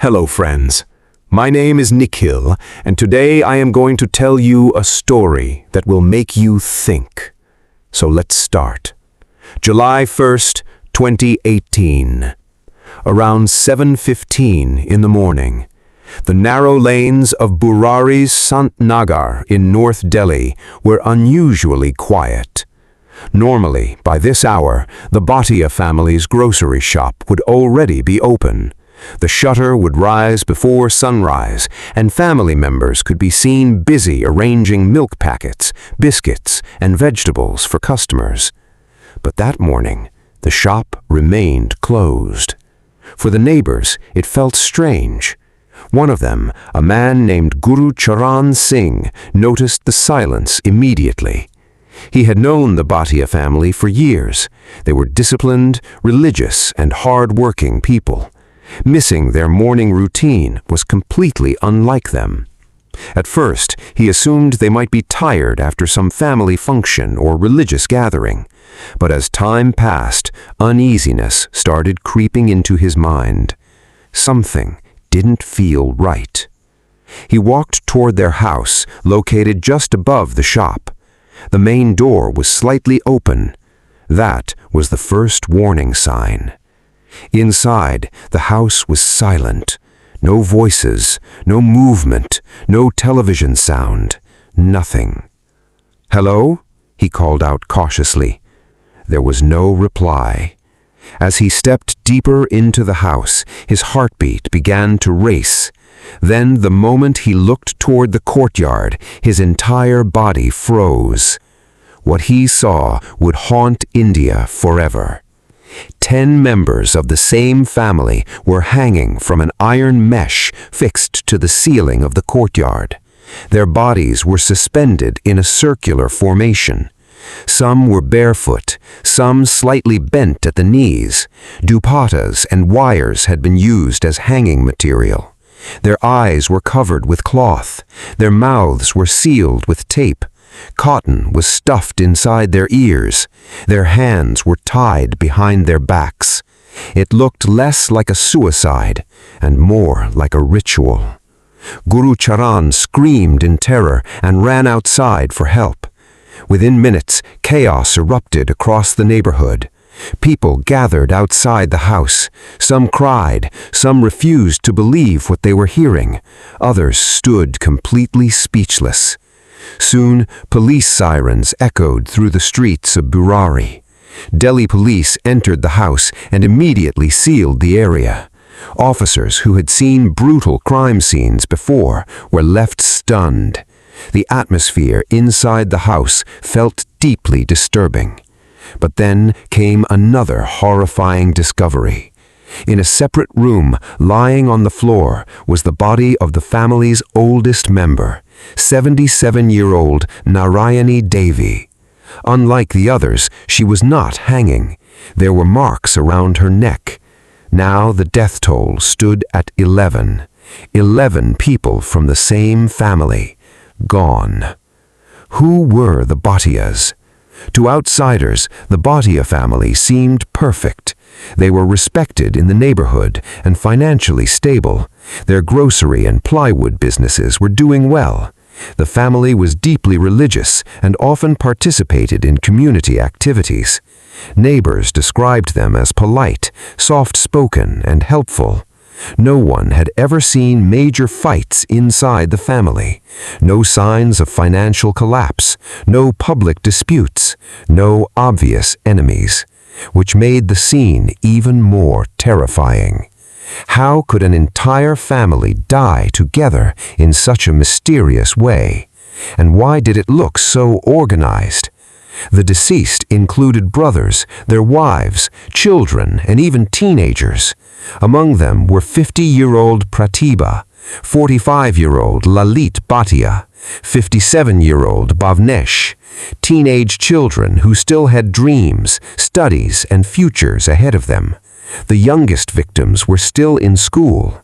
Hello friends, my name is Nikhil and today I am going to tell you a story that will make you think. So let's start. July 1st, 2018. Around 7:15 in the morning, the narrow lanes of Burari's Sant Nagar in North Delhi were unusually quiet. Normally, by this hour, the Bhatia family's grocery shop would already be open. The shutter would rise before sunrise, and family members could be seen busy arranging milk packets, biscuits, and vegetables for customers. But that morning, the shop remained closed. For the neighbors, it felt strange. One of them, a man named Guru Charan Singh, noticed the silence immediately. He had known the Bhatia family for years. They were disciplined, religious, and hard-working people. Missing their morning routine was completely unlike them. At first, he assumed they might be tired after some family function or religious gathering. But as time passed, uneasiness started creeping into his mind. Something didn't feel right. He walked toward their house, located just above the shop. The main door was slightly open. That was the first warning sign. Inside, the house was silent. No voices, no movement, no television sound, nothing. "Hello?" he called out cautiously. There was no reply. As he stepped deeper into the house, his heartbeat began to race. Then, the moment he looked toward the courtyard, his entire body froze. What he saw would haunt India forever. 10 members of the same family were hanging from an iron mesh fixed to the ceiling of the courtyard. Their bodies were suspended in a circular formation. Some were barefoot, some slightly bent at the knees. Dupattas and wires had been used as hanging material. Their eyes were covered with cloth. Their mouths were sealed with tape. Cotton was stuffed inside their ears. Their hands were tied behind their backs. It looked less like a suicide and more like a ritual. Guru Charan screamed in terror and ran outside for help. Within minutes, chaos erupted across the neighborhood. People gathered outside the house. Some cried, some refused to believe what they were hearing. Others stood completely speechless. Soon, police sirens echoed through the streets of Burari. Delhi police entered the house and immediately sealed the area. Officers who had seen brutal crime scenes before were left stunned. The atmosphere inside the house felt deeply disturbing. But then came another horrifying discovery. In a separate room, lying on the floor, was the body of the family's oldest member, 77-year-old Narayani Devi. Unlike the others, she was not hanging. There were marks around her neck. Now the death toll stood at 11. 11 people from the same family, gone. Who were the Bhatias? To outsiders, the Bhatia family seemed perfect. They were respected in the neighborhood and financially stable. Their grocery and plywood businesses were doing well. The family was deeply religious and often participated in community activities. Neighbors described them as polite, soft-spoken, and helpful. No one had ever seen major fights inside the family. No signs of financial collapse, no public disputes, no obvious enemies, which made the scene even more terrifying. How could an entire family die together in such a mysterious way? And why did it look so organized? The deceased included brothers, their wives, children, and even teenagers. Among them were 50-year-old Pratibha, 45-year-old Lalit Bhatia, 57-year-old Bhavnesh, teenage children who still had dreams, studies, and futures ahead of them. The youngest victims were still in school.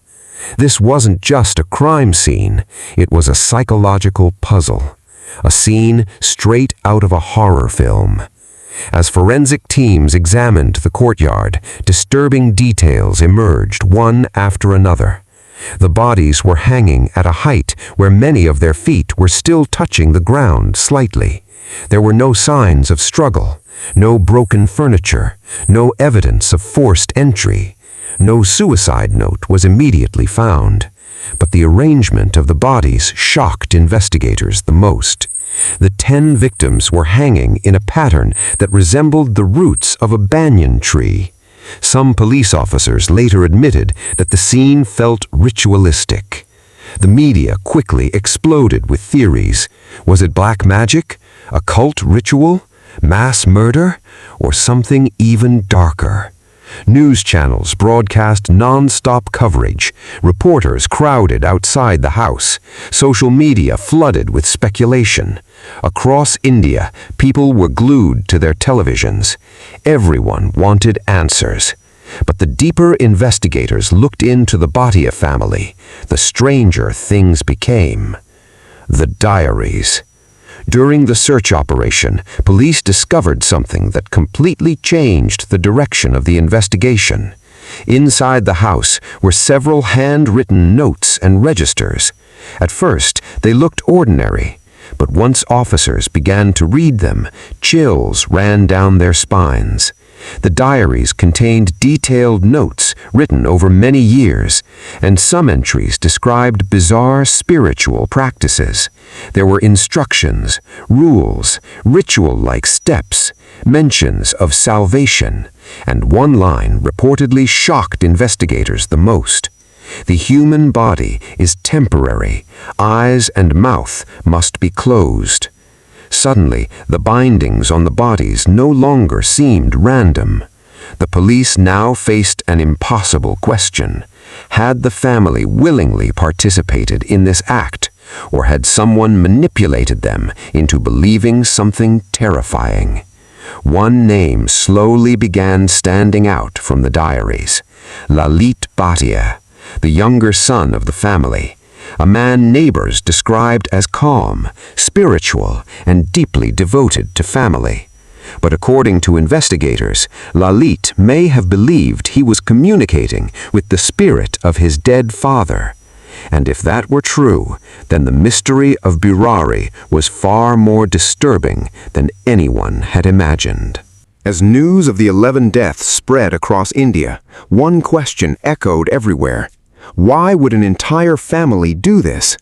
This wasn't just a crime scene, it was a psychological puzzle. A scene straight out of a horror film. As forensic teams examined the courtyard, disturbing details emerged one after another. The bodies were hanging at a height where many of their feet were still touching the ground slightly. There were no signs of struggle, no broken furniture, no evidence of forced entry. No suicide note was immediately found, but the arrangement of the bodies shocked investigators the most. The 10 victims were hanging in a pattern that resembled the roots of a banyan tree. Some police officers later admitted that the scene felt ritualistic. The media quickly exploded with theories. Was it black magic, a cult ritual, mass murder, or something even darker? News channels broadcast non-stop coverage. Reporters crowded outside the house. Social media flooded with speculation. Across India, people were glued to their televisions. Everyone wanted answers. But the deeper investigators looked into the Bhatia family, the stranger things became. The diaries. During the search operation, police discovered something that completely changed the direction of the investigation. Inside the house were several handwritten notes and registers. At first, they looked ordinary, but once officers began to read them, chills ran down their spines. The diaries contained detailed notes written over many years, and some entries described bizarre spiritual practices. There were instructions, rules, ritual-like steps, mentions of salvation, and one line reportedly shocked investigators the most. The human body is temporary. Eyes and mouth must be closed. Suddenly, the bindings on the bodies no longer seemed random. The police now faced an impossible question. Had the family willingly participated in this act, or had someone manipulated them into believing something terrifying? One name slowly began standing out from the diaries: Lalit Bhatia, the younger son of the family. A man neighbors described as calm, spiritual, and deeply devoted to family. But according to investigators, Lalit may have believed he was communicating with the spirit of his dead father. And if that were true, then the mystery of Burari was far more disturbing than anyone had imagined. As news of the 11 deaths spread across India, one question echoed everywhere. Why would an entire family do this?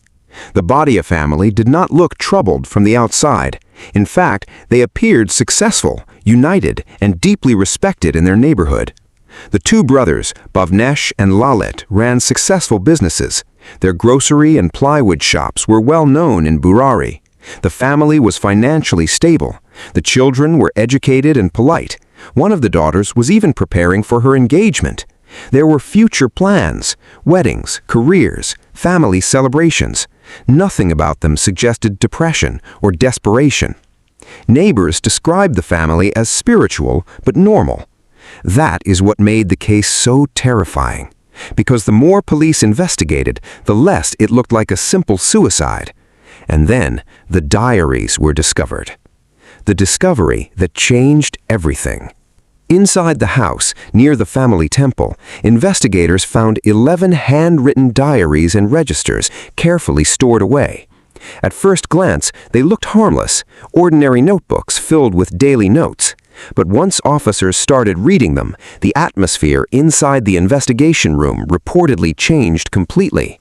The Bhatia family did not look troubled from the outside. In fact, they appeared successful, united, and deeply respected in their neighborhood. The two brothers, Bhavnesh and Lalit, ran successful businesses. Their grocery and plywood shops were well known in Burari. The family was financially stable. The children were educated and polite. One of the daughters was even preparing for her engagement. There were future plans, weddings, careers, family celebrations. Nothing about them suggested depression or desperation. Neighbors described the family as spiritual but normal. That is what made the case so terrifying, because the more police investigated, the less it looked like a simple suicide. And then the diaries were discovered. The discovery that changed everything. Inside the house, near the family temple, investigators found 11 handwritten diaries and registers carefully stored away. At first glance, they looked harmless, ordinary notebooks filled with daily notes. But once officers started reading them, the atmosphere inside the investigation room reportedly changed completely.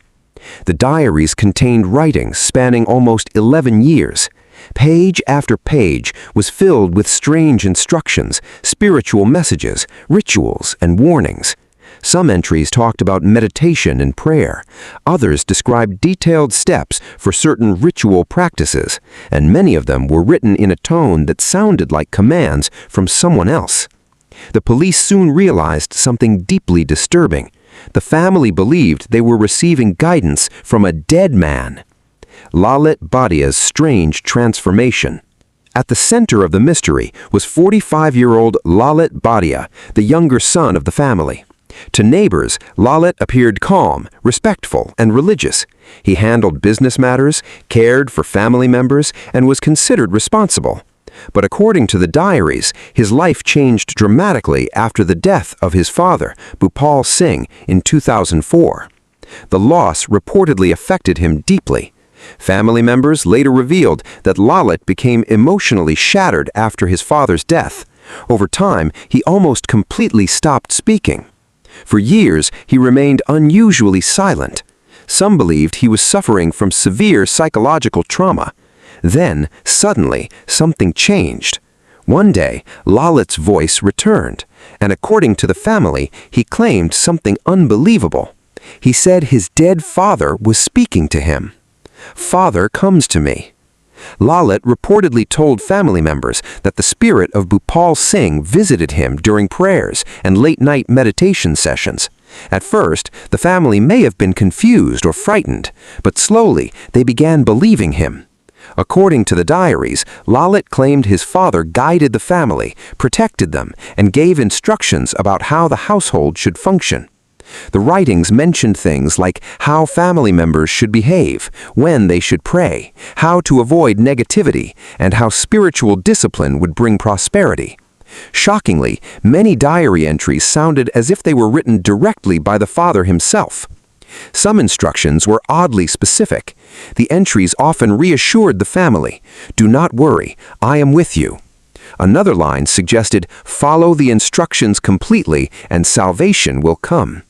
The diaries contained writings spanning almost 11 years. Page after page was filled with strange instructions, spiritual messages, rituals, and warnings. Some entries talked about meditation and prayer. Others described detailed steps for certain ritual practices, and many of them were written in a tone that sounded like commands from someone else. The police soon realized something deeply disturbing. The family believed they were receiving guidance from a dead man. Lalit Bhatia's strange transformation. At the center of the mystery was 45-year-old Lalit Bhatia, the younger son of the family. To neighbors, Lalit appeared calm, respectful, and religious. He handled business matters, cared for family members, and was considered responsible. But according to the diaries, his life changed dramatically after the death of his father, Bhupal Singh, in 2004. The loss reportedly affected him deeply. Family members later revealed that Lalit became emotionally shattered after his father's death. Over time, he almost completely stopped speaking. For years, he remained unusually silent. Some believed he was suffering from severe psychological trauma. Then, suddenly, something changed. One day, Lalit's voice returned, and according to the family, he claimed something unbelievable. He said his dead father was speaking to him. "Father comes to me." Lalit reportedly told family members that the spirit of Bhupal Singh visited him during prayers and late-night meditation sessions. At first, the family may have been confused or frightened, but slowly they began believing him. According to the diaries, Lalit claimed his father guided the family, protected them, and gave instructions about how the household should function. The writings mentioned things like how family members should behave, when they should pray, how to avoid negativity, and how spiritual discipline would bring prosperity. Shockingly, many diary entries sounded as if they were written directly by the father himself. Some instructions were oddly specific. The entries often reassured the family, "Do not worry, I am with you." Another line suggested, "Follow the instructions completely and salvation will come."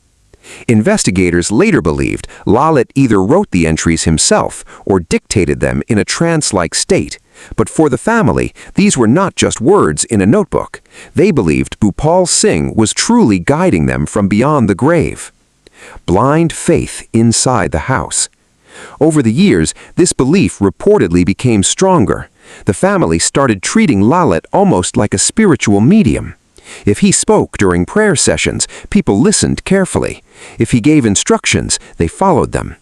Investigators later believed Lalit either wrote the entries himself or dictated them in a trance-like state. But for the family, these were not just words in a notebook. They believed Bhupal Singh was truly guiding them from beyond the grave. Blind faith inside the house. Over the years, this belief reportedly became stronger. The family started treating Lalit almost like a spiritual medium. If he spoke during prayer sessions, people listened carefully. If he gave instructions, they followed them.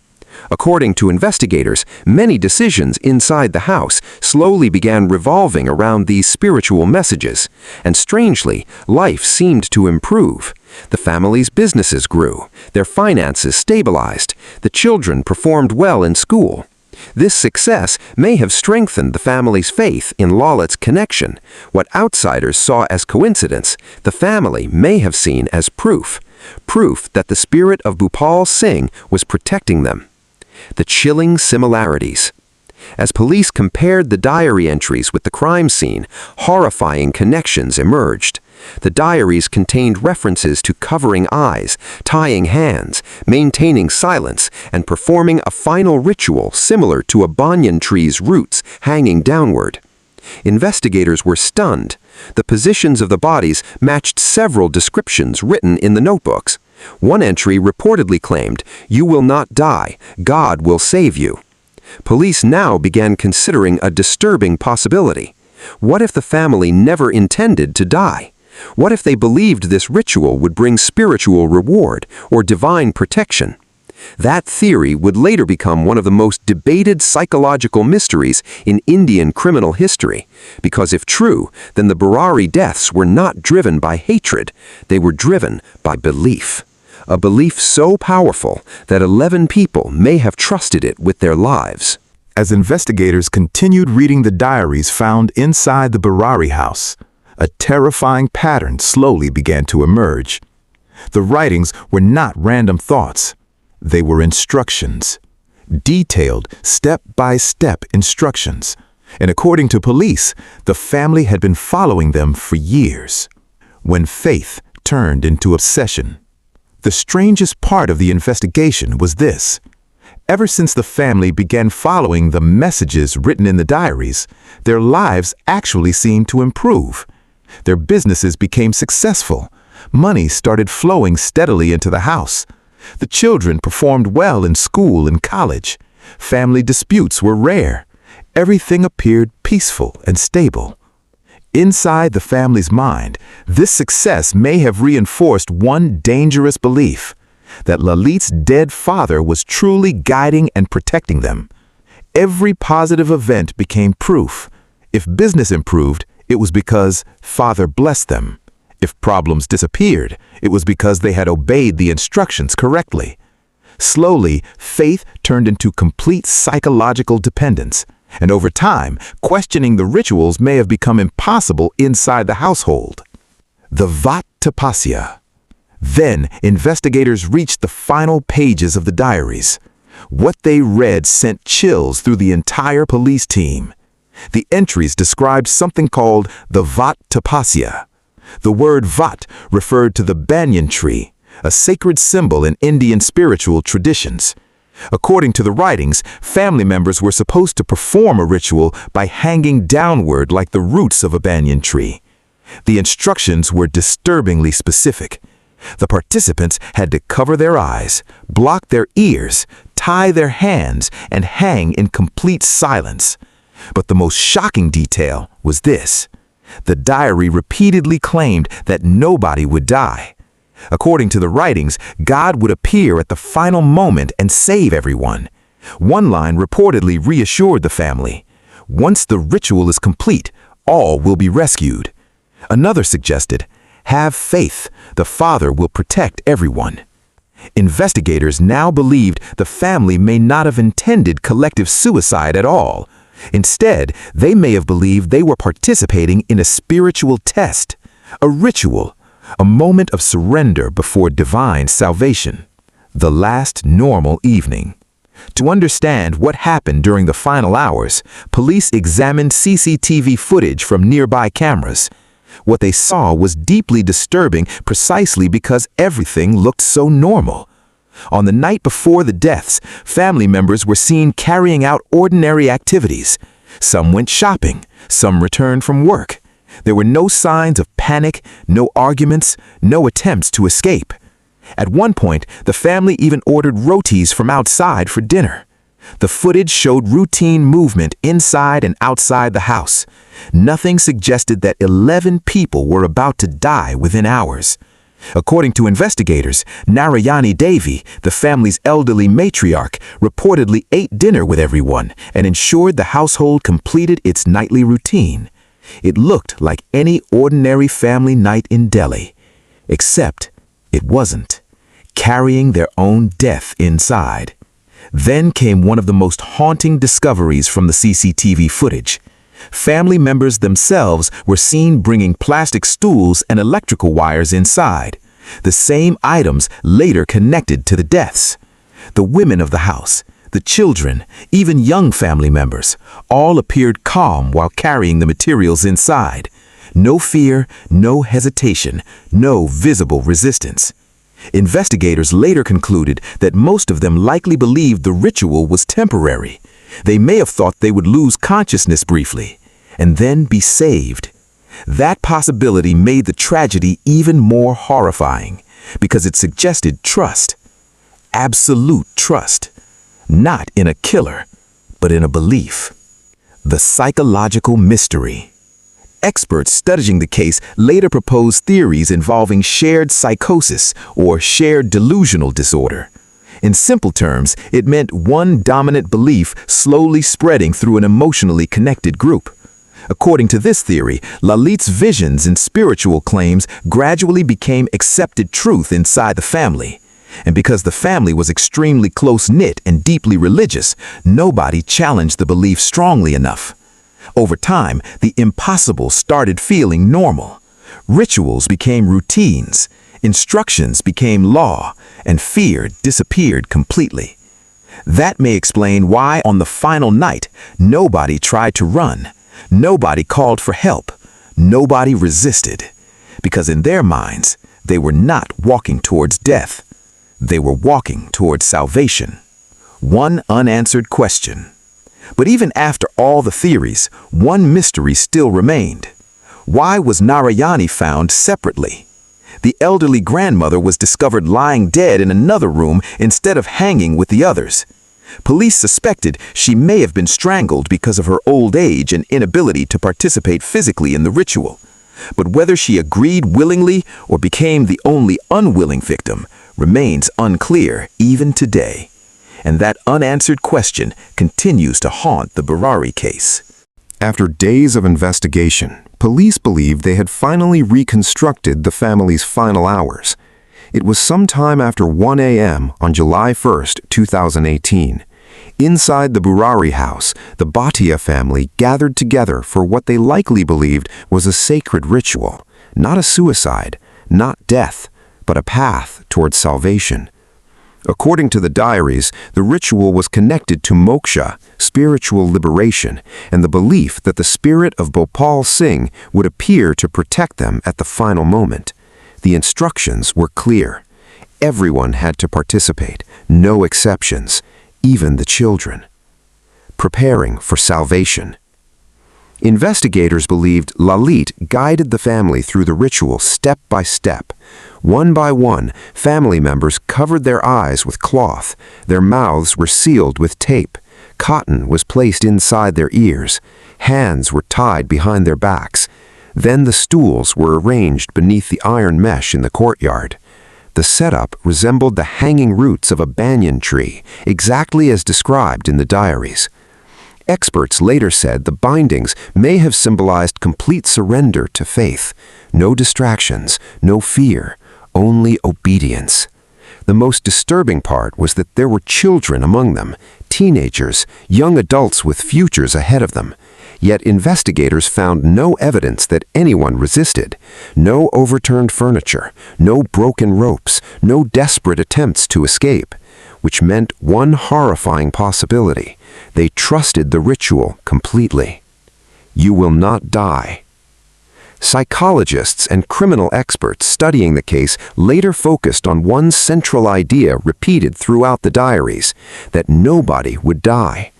According to investigators, many decisions inside the house slowly began revolving around these spiritual messages, and strangely, life seemed to improve. The family's businesses grew, their finances stabilized, the children performed well in school. This success may have strengthened the family's faith in Lalit's connection. What outsiders saw as coincidence, the family may have seen as proof that the spirit of Bhupal Singh was protecting them. The chilling similarities. As police compared the diary entries with the crime scene, horrifying connections emerged. The diaries contained references to covering eyes, tying hands, maintaining silence, and performing a final ritual similar to a banyan tree's roots hanging downward. Investigators were stunned. The positions of the bodies matched several descriptions written in the notebooks. One entry reportedly claimed, "You will not die, God will save you." Police now began considering a disturbing possibility. What if the family never intended to die? What if they believed this ritual would bring spiritual reward or divine protection? That theory would later become one of the most debated psychological mysteries in Indian criminal history, because if true, then the Burari deaths were not driven by hatred, they were driven by belief. A belief so powerful that 11 people may have trusted it with their lives. As investigators continued reading the diaries found inside the Burari house, a terrifying pattern slowly began to emerge. The writings were not random thoughts. They were instructions. Detailed, step-by-step instructions. And according to police, the family had been following them for years. When faith turned into obsession. The strangest part of the investigation was this. Ever since the family began following the messages written in the diaries, their lives actually seemed to improve. Their businesses became successful. Money started flowing steadily into the house. The children performed well in school and college. Family disputes were rare. Everything appeared peaceful and stable. Inside the family's mind, this success may have reinforced one dangerous belief, that Lalit's dead father was truly guiding and protecting them. Every positive event became proof. If business improved, it was because Father blessed them. If problems disappeared, it was because they had obeyed the instructions correctly. Slowly, faith turned into complete psychological dependence, and over time, questioning the rituals may have become impossible inside the household. The Vat Tapasya. Then, investigators reached the final pages of the diaries. What they read sent chills through the entire police team. The entries described something called the Vat Tapasya. The word Vat referred to the banyan tree, a sacred symbol in Indian spiritual traditions. According to the writings, family members were supposed to perform a ritual by hanging downward like the roots of a banyan tree. The instructions were disturbingly specific. The participants had to cover their eyes, block their ears, tie their hands, and hang in complete silence. But the most shocking detail was this. The diary repeatedly claimed that nobody would die. According to the writings, God would appear at the final moment and save everyone. One line reportedly reassured the family. Once the ritual is complete, all will be rescued. Another suggested, have faith, the Father will protect everyone. Investigators now believed the family may not have intended collective suicide at all. Instead, they may have believed they were participating in a spiritual test, a ritual, a moment of surrender before divine salvation. The last normal evening. To understand what happened during the final hours, police examined CCTV footage from nearby cameras. What they saw was deeply disturbing precisely because everything looked so normal. On the night before the deaths, family members were seen carrying out ordinary activities. Some went shopping, some returned from work. There were no signs of panic, no arguments, no attempts to escape. At one point, the family even ordered rotis from outside for dinner. The footage showed routine movement inside and outside the house. Nothing suggested that 11 people were about to die within hours. According to investigators, Narayani Devi, the family's elderly matriarch, reportedly ate dinner with everyone and ensured the household completed its nightly routine. It looked like any ordinary family night in Delhi, except it wasn't, carrying their own death inside. Then came one of the most haunting discoveries from the CCTV footage. Family members themselves were seen bringing plastic stools and electrical wires inside, the same items later connected to the deaths. The women of the house, the children, even young family members, all appeared calm while carrying the materials inside. No fear, no hesitation, no visible resistance. Investigators later concluded that most of them likely believed the ritual was temporary. They may have thought they would lose consciousness briefly, and then be saved. That possibility made the tragedy even more horrifying, because it suggested trust. Absolute trust. Not in a killer, but in a belief. The psychological mystery. Experts studying the case later proposed theories involving shared psychosis or shared delusional disorder. In simple terms, it meant one dominant belief slowly spreading through an emotionally connected group. According to this theory, Lalit's visions and spiritual claims gradually became accepted truth inside the family. And because the family was extremely close-knit and deeply religious, nobody challenged the belief strongly enough. Over time, the impossible started feeling normal. Rituals became routines, instructions became law, and fear disappeared completely. That may explain why on the final night, nobody tried to run, nobody called for help, nobody resisted. Because in their minds, they were not walking towards death. They were walking towards salvation. One unanswered question. But even after all the theories, one mystery still remained. Why was Narayani found separately? The elderly grandmother was discovered lying dead in another room instead of hanging with the others. Police suspected she may have been strangled because of her old age and inability to participate physically in the ritual. But whether she agreed willingly or became the only unwilling victim remains unclear even today. And that unanswered question continues to haunt the Burari case. After days of investigation, police believed they had finally reconstructed the family's final hours. It was sometime after 1 a.m. on July 1, 2018. Inside the Burari house, the Bhatia family gathered together for what they likely believed was a sacred ritual, not a suicide, not death, but a path towards salvation. According to the diaries, the ritual was connected to moksha, spiritual liberation, and the belief that the spirit of Bhopal Singh would appear to protect them at the final moment. The instructions were clear. Everyone had to participate, no exceptions, even the children. Preparing for salvation. Investigators believed Lalit guided the family through the ritual step by step. One by one, family members covered their eyes with cloth. Their mouths were sealed with tape. Cotton was placed inside their ears. Hands were tied behind their backs. Then the stools were arranged beneath the iron mesh in the courtyard. The setup resembled the hanging roots of a banyan tree, exactly as described in the diaries. Experts later said the bindings may have symbolized complete surrender to faith. No distractions, no fear, only obedience. The most disturbing part was that there were children among them, teenagers, young adults with futures ahead of them. Yet investigators found no evidence that anyone resisted. No overturned furniture, no broken ropes, no desperate attempts to escape. Which meant one horrifying possibility. They trusted the ritual completely. You will not die. Psychologists and criminal experts studying the case later focused on one central idea repeated throughout the diaries, that nobody would die.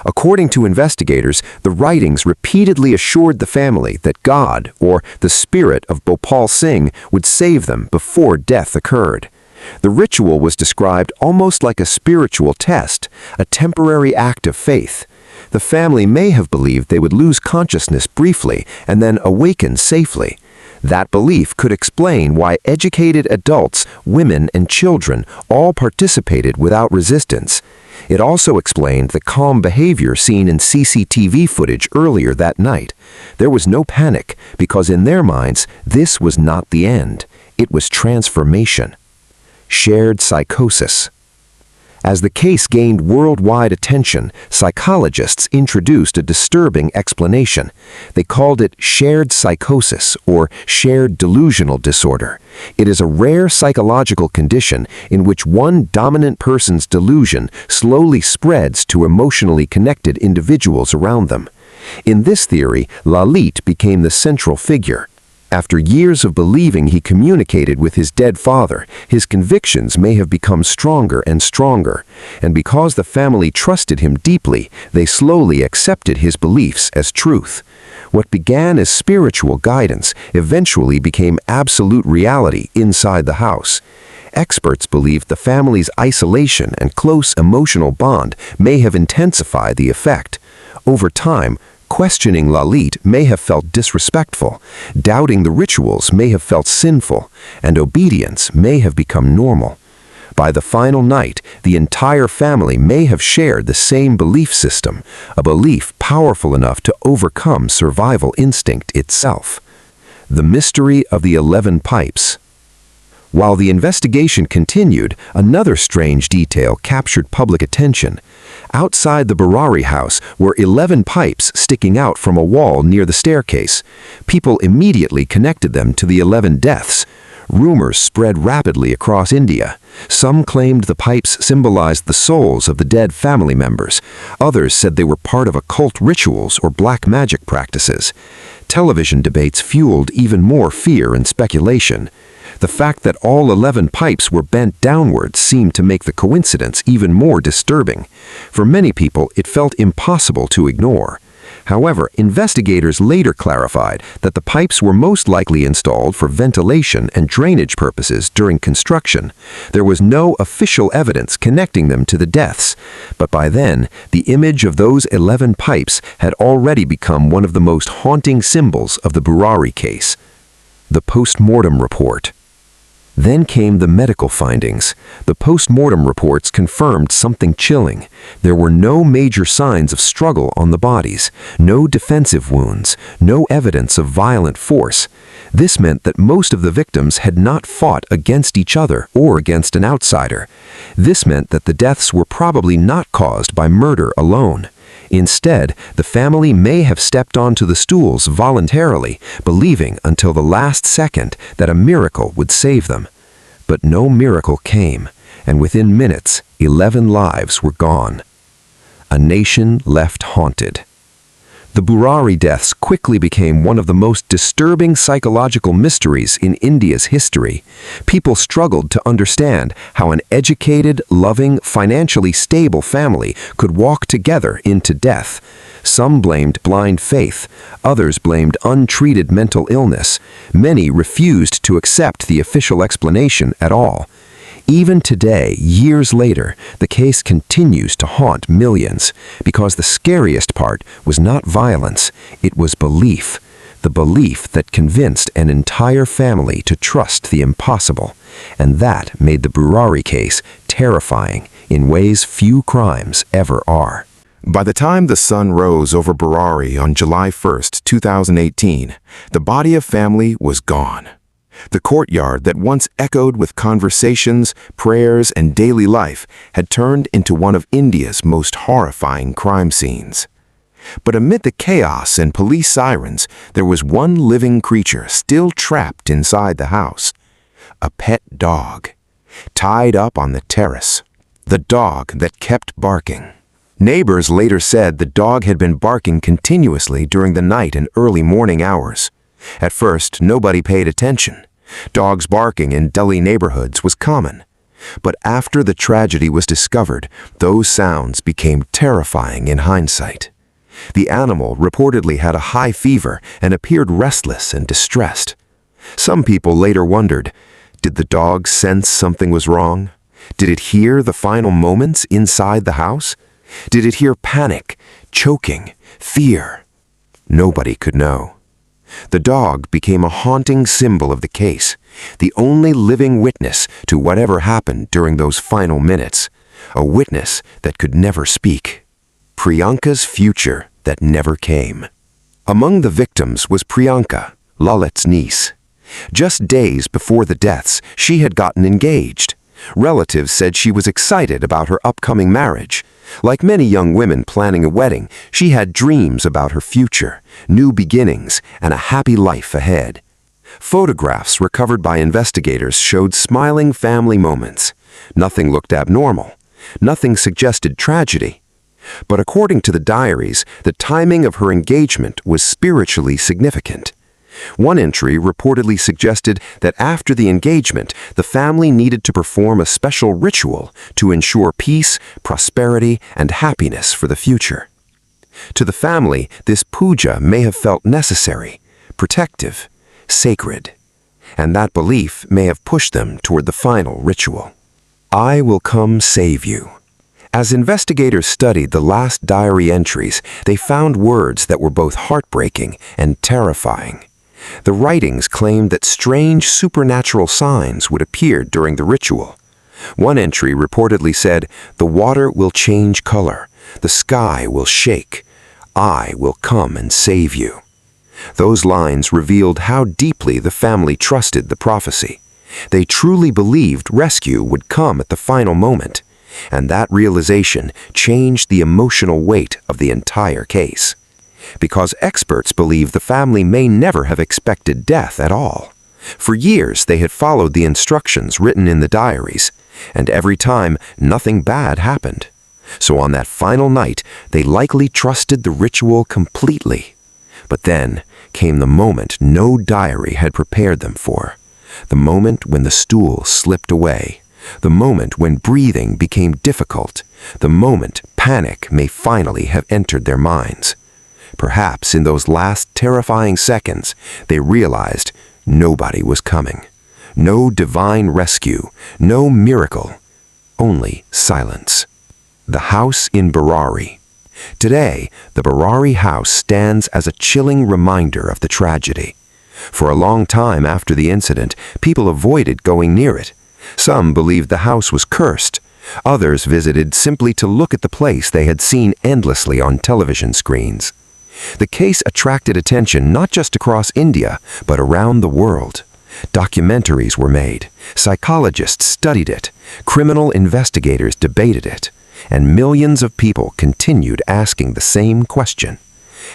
According to investigators, the writings repeatedly assured the family that God, or the spirit of Bhopal Singh, would save them before death occurred. The ritual was described almost like a spiritual test, a temporary act of faith. The family may have believed they would lose consciousness briefly and then awaken safely. That belief could explain why educated adults, women, and children all participated without resistance. It also explained the calm behavior seen in CCTV footage earlier that night. There was no panic because in their minds, this was not the end. It was transformation. Shared psychosis. As the case gained worldwide attention, psychologists introduced a disturbing explanation. They called it shared psychosis or shared delusional disorder. It is a rare psychological condition in which one dominant person's delusion slowly spreads to emotionally connected individuals around them. In this theory, Lalit became the central figure. After years of believing he communicated with his dead father, his convictions may have become stronger and stronger, and because the family trusted him deeply, they slowly accepted his beliefs as truth. What began as spiritual guidance eventually became absolute reality inside the house. Experts believed the family's isolation and close emotional bond may have intensified the effect. Over time, questioning Lalit may have felt disrespectful, doubting the rituals may have felt sinful, and obedience may have become normal. By the final night, the entire family may have shared the same belief system, a belief powerful enough to overcome survival instinct itself. The mystery of the 11 pipes. While the investigation continued, another strange detail captured public attention. Outside the Burari house were 11 pipes sticking out from a wall near the staircase. People immediately connected them to the 11 deaths. Rumors spread rapidly across India. Some claimed the pipes symbolized the souls of the dead family members. Others said they were part of occult rituals or black magic practices. Television debates fueled even more fear and speculation. The fact that all 11 pipes were bent downwards seemed to make the coincidence even more disturbing. For many people, it felt impossible to ignore. However, investigators later clarified that the pipes were most likely installed for ventilation and drainage purposes during construction. There was no official evidence connecting them to the deaths, but by then, the image of those 11 pipes had already become one of the most haunting symbols of the Burari case. The post-mortem report. Then came the medical findings. The post-mortem reports confirmed something chilling. There were no major signs of struggle on the bodies, no defensive wounds, no evidence of violent force. This meant that most of the victims had not fought against each other or against an outsider. This meant that the deaths were probably not caused by murder alone. Instead, the family may have stepped onto the stools voluntarily, believing until the last second that a miracle would save them. But no miracle came, and within minutes, 11 lives were gone. A nation left haunted. The Burari deaths quickly became one of the most disturbing psychological mysteries in India's history. People struggled to understand how an educated, loving, financially stable family could walk together into death. Some blamed blind faith, others blamed untreated mental illness. Many refused to accept the official explanation at all. Even today, years later, the case continues to haunt millions, because the scariest part was not violence, it was belief. The belief that convinced an entire family to trust the impossible. And that made the Burari case terrifying in ways few crimes ever are. By the time the sun rose over Burari on July 1st, 2018, the Bhatia family was gone. The courtyard that once echoed with conversations, prayers, and daily life had turned into one of India's most horrifying crime scenes. But amid the chaos and police sirens, there was one living creature still trapped inside the house. A pet dog, tied up on the terrace. The dog that kept barking. Neighbors later said the dog had been barking continuously during the night and early morning hours. At first, nobody paid attention. Dogs barking in Delhi neighborhoods was common. But after the tragedy was discovered, those sounds became terrifying in hindsight. The animal reportedly had a high fever and appeared restless and distressed. Some people later wondered, did the dog sense something was wrong? Did it hear the final moments inside the house? Did it hear panic, choking, fear? Nobody could know. The dog became a haunting symbol of the case, the only living witness to whatever happened during those final minutes, a witness that could never speak. Priyanka's future that never came. Among the victims was Priyanka, Lalit's niece. Just days before the deaths, she had gotten engaged. Relatives said she was excited about her upcoming marriage. Like many young women planning a wedding, she had dreams about her future, new beginnings, and a happy life ahead. Photographs recovered by investigators showed smiling family moments. Nothing looked abnormal. Nothing suggested tragedy. But according to the diaries, the timing of her engagement was spiritually significant. One entry reportedly suggested that after the engagement, the family needed to perform a special ritual to ensure peace, prosperity, and happiness for the future. To the family, this puja may have felt necessary, protective, sacred, and that belief may have pushed them toward the final ritual. I will come save you. As investigators studied the last diary entries, they found words that were both heartbreaking and terrifying. The writings claimed that strange supernatural signs would appear during the ritual. One entry reportedly said, "The water will change color, the sky will shake, I will come and save you." Those lines revealed how deeply the family trusted the prophecy. They truly believed rescue would come at the final moment, and that realization changed the emotional weight of the entire case. Because experts believe the family may never have expected death at all. For years, they had followed the instructions written in the diaries, and every time, nothing bad happened. So on that final night, they likely trusted the ritual completely. But then came the moment no diary had prepared them for. The moment when the stool slipped away. The moment when breathing became difficult. The moment panic may finally have entered their minds. Perhaps in those last terrifying seconds, they realized nobody was coming. No divine rescue, no miracle, only silence. The house in Burari. Today, the Burari house stands as a chilling reminder of the tragedy. For a long time after the incident, people avoided going near it. Some believed the house was cursed. Others visited simply to look at the place they had seen endlessly on television screens. The case attracted attention not just across India, but around the world. Documentaries were made, psychologists studied it, criminal investigators debated it, and millions of people continued asking the same question.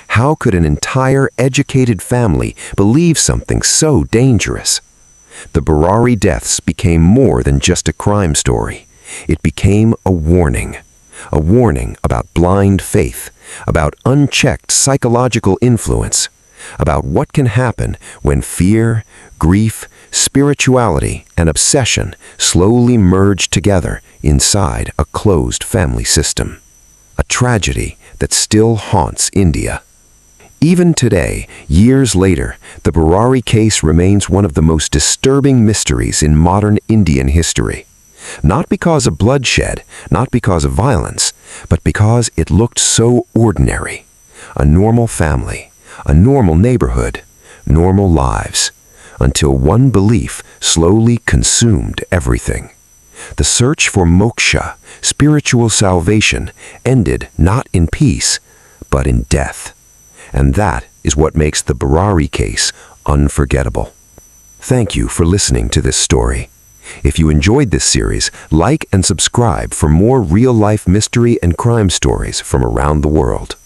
How could an entire educated family believe something so dangerous? The Burari deaths became more than just a crime story. It became a warning about blind faith, about unchecked psychological influence, about what can happen when fear, grief, spirituality, and obsession slowly merge together inside a closed family system. A tragedy that still haunts India. Even today, years later, the Burari case remains one of the most disturbing mysteries in modern Indian history. Not because of bloodshed, not because of violence, but because it looked so ordinary. A normal family, a normal neighborhood, normal lives, until one belief slowly consumed everything. The search for moksha, spiritual salvation, ended not in peace, but in death. And that is what makes the Burari case unforgettable. Thank you for listening to this story. If you enjoyed this series, like and subscribe for more real-life mystery and crime stories from around the world.